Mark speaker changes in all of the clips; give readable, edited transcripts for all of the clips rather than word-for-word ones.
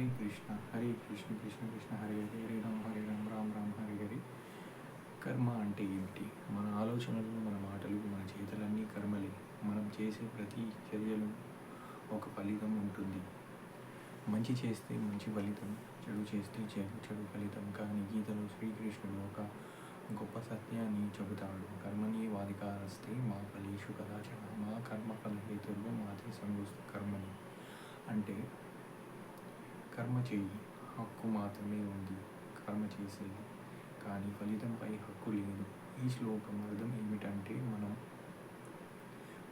Speaker 1: హరే కృష్ణ కృష్ణ కృష్ణ హరే హరే హరే రామ్ రామ్ రామ్ హరే హరే. కర్మ అంటే ఏమిటి? మన ఆలోచనలు, మన మాటలు, మన చేతలన్నీ కర్మలే. మనం చేసే ప్రతి చర్యలు ఒక ఫలితం ఉంటుంది. మంచి చేస్తే మంచి ఫలితం, చెడు చేస్తే చెడు ఫలితం. కానీ గీతలో శ్రీకృష్ణుడు ఒక గొప్ప సత్యాన్ని చెబుతాడు. కర్మణ్యేవాధికారస్తే మా ఫలేషు కదాచన మా కర్మ ఫలహేతుర్వ మాతే సంగోస్తు కర్మని. అంటే కర్మ చెయ్యి, హక్కు మాత్రమే ఉంది కర్మ చేసేది, కానీ ఫలితంపై హక్కు లేదు. ఈ శ్లోకం అర్థం ఏమిటంటే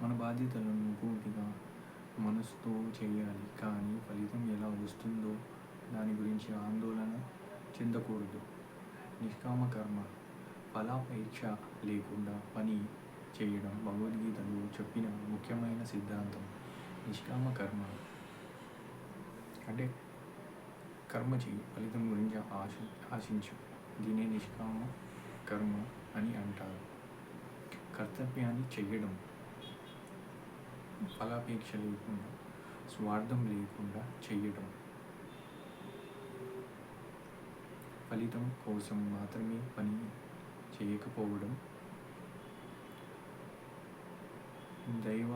Speaker 1: మన బాధ్యతలను పూర్తిగా మనసుతో చేయాలి, కానీ ఫలితం ఎలా వస్తుందో దాని గురించి ఆందోళన చెందకూడదు. నిష్కామ కర్మ, ఫలాపేక్ష లేకుండా పని చేయడం భగవద్గీతలో చెప్పిన ముఖ్యమైన సిద్ధాంతం. నిష్కామ కర్మ అంటే కర్మ చెయ్యి, ఫలితం గురించి ఆశించు. దీనే నిష్కామ కర్మ అని అంటారు. కర్తవ్యాన్ని చెయ్యడం, ఫలాపేక్ష లేకుండా, స్వార్థం లేకుండా చెయ్యడం, ఫలితం కోసం మాత్రమే పని చేయకపోవడం, దైవ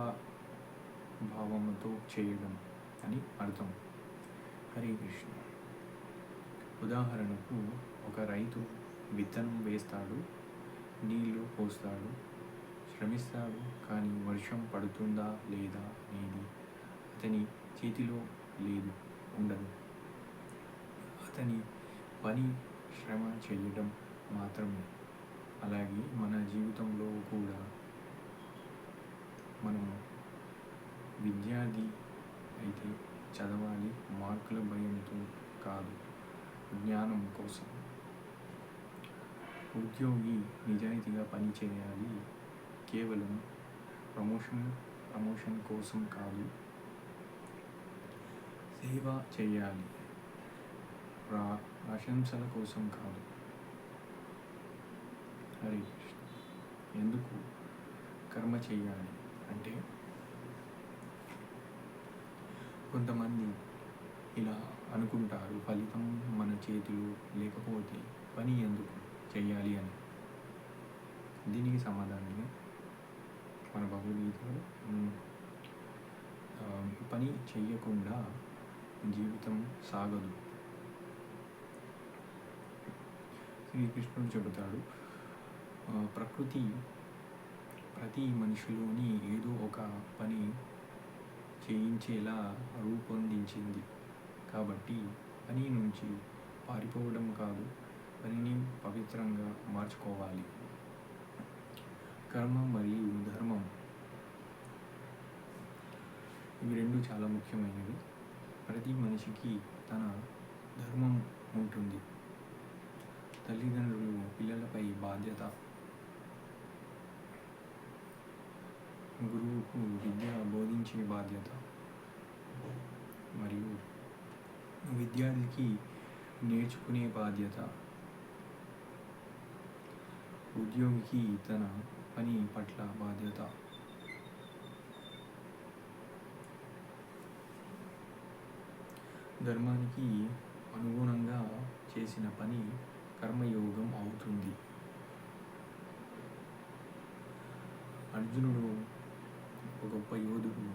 Speaker 1: భావముతో చేయడం అని అర్థం. హరే కృష్ణ. ఉదాహరణకు, ఒక రైతు విత్తనం వేస్తాడు, నీళ్లు పోస్తాడు, శ్రమిస్తాడు. కానీ వర్షం పడుతుందా లేదా అనేది అతని చేతిలో ఉండదు. అతని పని శ్రమ చేయడం మాత్రమే. అలాగే మన జీవితంలో కూడా మనము విద్యార్థి అయితే చదవాలి, మార్కుల భయంతో కాదు, జ్ఞానం కోసం. ఉద్యోగి నిజాయితీగా పని చేయాలి, కేవలం ప్రమోషన్ కోసం కాదు. సేవ చేయాలి, ప్రశంసల కోసం కాదు. హరే కృష్ణ. ఎందుకు కర్మ చేయాలి అంటే, కొంతమంది ఇలా అనుకుంటారు, ఫలితం మన చేతిలో లేకపోతే పని ఎందుకు చెయ్యాలి అని. దీనికి సమాధానంగా మన భగవద్గీతలో పని చెయ్యకుండా జీవితం సాగదు. శ్రీకృష్ణుడు చెబుతాడు, ప్రతి మనిషిలోని ఏదో ఒక పని చేయించేలా రూపొందించింది. కాబట్టి పని నుంచి పారిపోవడం కాదు, పనిని పవిత్రంగా మార్చుకోవాలి. కర్మ మరియు ధర్మం, ఇవి రెండు చాలా ముఖ్యమైనవి. ప్రతి మనిషికి తన ధర్మం ఉంటుంది. తల్లిదండ్రులు పిల్లలపై బాధ్యత, గురువుకు విద్య బోధించే బాధ్యత, మరియు విద్యార్థికి నేర్చుకునే బాధ్యత, ఉద్యోగికి తన పని పట్ల బాధ్యత. ధర్మానికి అనుగుణంగా చేసిన పని కర్మయోగం అవుతుంది. అర్జునుడు ఒక గొప్ప యోధుడు.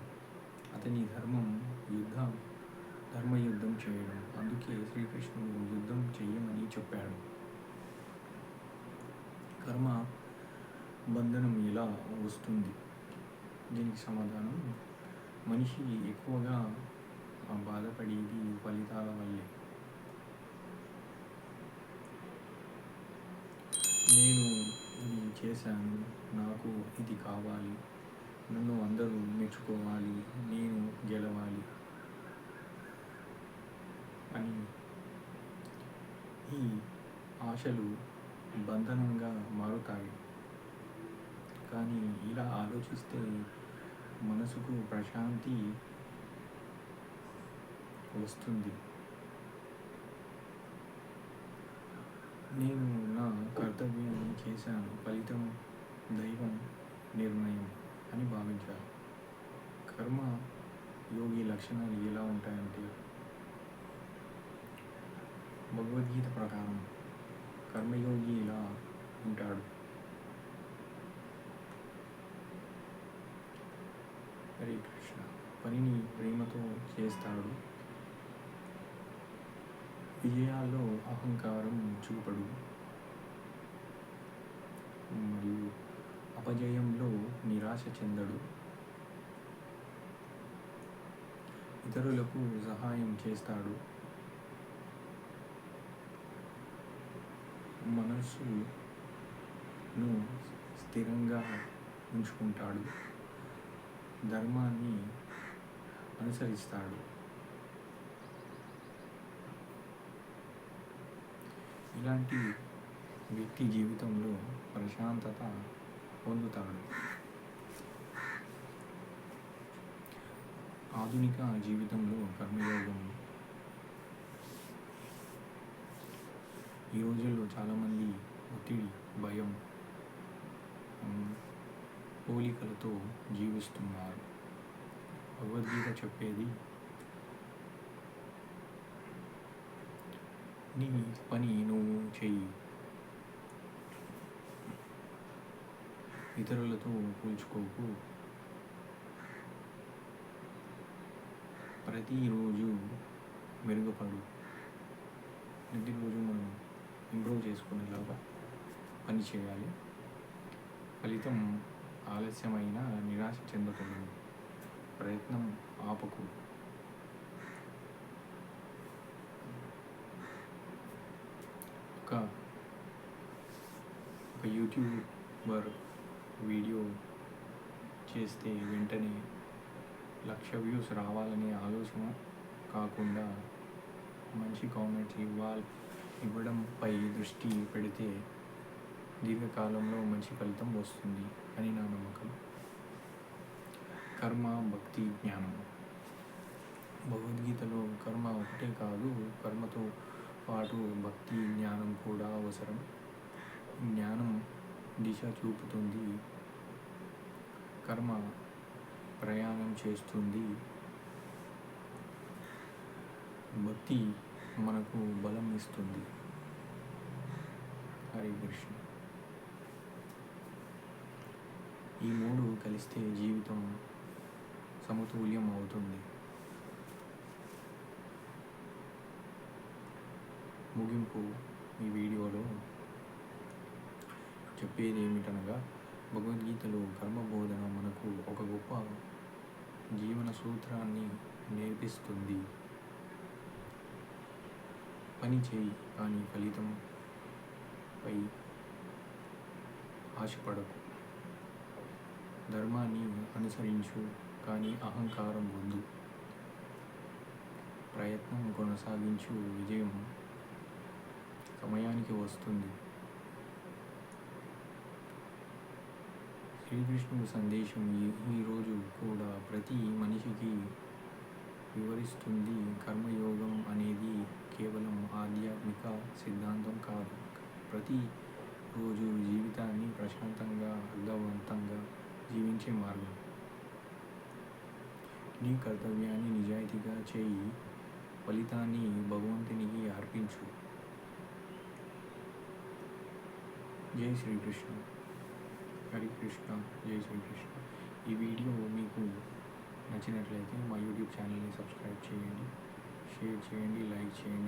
Speaker 1: అతని ధర్మయుద్ధం చేయడం. అందుకే శ్రీకృష్ణుడు యుద్ధం చెయ్యమని చెప్పాడు. కర్మ బంధనం ఎలా వస్తుంది? దీనికి సమాధానం, మనిషి ఎక్కువగా బాధపడేది ఫలితాల వల్లే. నేను ఇది చేశాను, నాకు ఇది కావాలి, నన్ను అందరూ మెచ్చుకోవాలి, నేను గెలవాలి అని ఈ ఆశలు బంధనంగా మారుతాయి. కానీ ఇలా ఆలోచిస్తే మనసుకు ప్రశాంతి వస్తుంది. నేను నా కర్తవ్యాన్ని చేశాను, ఫలితం దైవం నిర్ణయం అని భావించాలి. కర్మ యోగి లక్షణాలు ఎలా ఉంటాయంటే, భగవద్గీత ప్రకారం కర్మయోగి ఇలా ఉంటాడు. హరే కృష్ణ. పనిని ప్రేమతో చేస్తాడు. విజయాల్లో అహంకారం చూపడు. మరియు అపజయంలో నిరాశ చెందడు. ఇతరులకు సహాయం చేస్తాడు. మనస్సును స్థిరంగా ఉంచుకుంటాడు. ధర్మాన్ని అనుసరిస్తాడు. ఇలాంటి వ్యక్తి జీవితంలో ప్రశాంతత పొందుతాడు. ఆధునిక జీవితంలో కర్మయోగం ఈ రోజుల్లో చాలామంది ఒత్తిడి, భయం, పోలికలతో జీవిస్తున్నారు. భగవద్గీత చెప్పేది నీ పని నువ్వు చెయ్యి, ఇతరులతో పోల్చుకోకు, ప్రతిరోజు మెరుగుపడు, ప్రతిరోజు మనం ఇంప్రూవ్ చేసుకునేలాగా పని చేయాలి. ఫలితం ఆలస్యమైన నిరాశ చెందకూడదు. ప్రయత్నం ఆపకు. ఒక యూట్యూబర్ వీడియో చేస్తే వెంటనే 1,00,000 వ్యూస్ రావాలనే ఆలోచన కాకుండా మంచి కామెంట్స్ ఇవ్వడంపై దృష్టి పెడితే దీర్ఘకాలంలో మంచి ఫలితం వస్తుంది అని నా నమ్మకం. కర్మ, భక్తి, జ్ఞానం. భగవద్గీతలో కర్మ ఒకటే కాదు, కర్మతో పాటు భక్తి, జ్ఞానం కూడా అవసరం. జ్ఞానం దిశ చూపుతుంది, కర్మ ప్రయాణం చేస్తుంది, భక్తి మనకు బలం ఇస్తుంది. హరే కృష్ణ. ఈ మూడు కలిస్తే జీవితం సమతుల్యం అవుతుంది. ముగింపు ఈ వీడియోలో చెప్పేది ఏమిటనగా, భగవద్గీతలో కర్మబోధన మనకు ఒక గొప్ప జీవన సూత్రాన్ని నేర్పిస్తుంది. పని చేయి, కానీ ఫలితంపై ఆశపడకు. ధర్మాన్ని అనుసరించు, కానీ అహంకారం వద్దు. ప్రయత్నం కొనసాగించు, విజయం సమయానికి వస్తుంది. శ్రీకృష్ణుడి సందేశం ఈరోజు కూడా ప్రతి మనిషికి వివరిస్తుంది. కర్మయోగం అనేది కేవలం ఆధ్యాత్మిక సిద్ధాంతం కాదు, ప్రతి రోజు జీవితాన్ని ప్రశాంతంగా, అర్థవంతంగా జీవించే మార్గం. నీ కర్తవ్యాన్ని నిజాయితీగా చేయి, ఫలితాన్ని భగవంతునికి అర్పించు. జై శ్రీకృష్ణ. హరి కృష్ణ. జై శ్రీకృష్ణ. ఈ వీడియో మీకు నచ్చినట్లయితే మా యూట్యూబ్ ఛానల్ని సబ్స్క్రైబ్ చేయండి, షేర్ చేయండి, లైక్ చేయండి.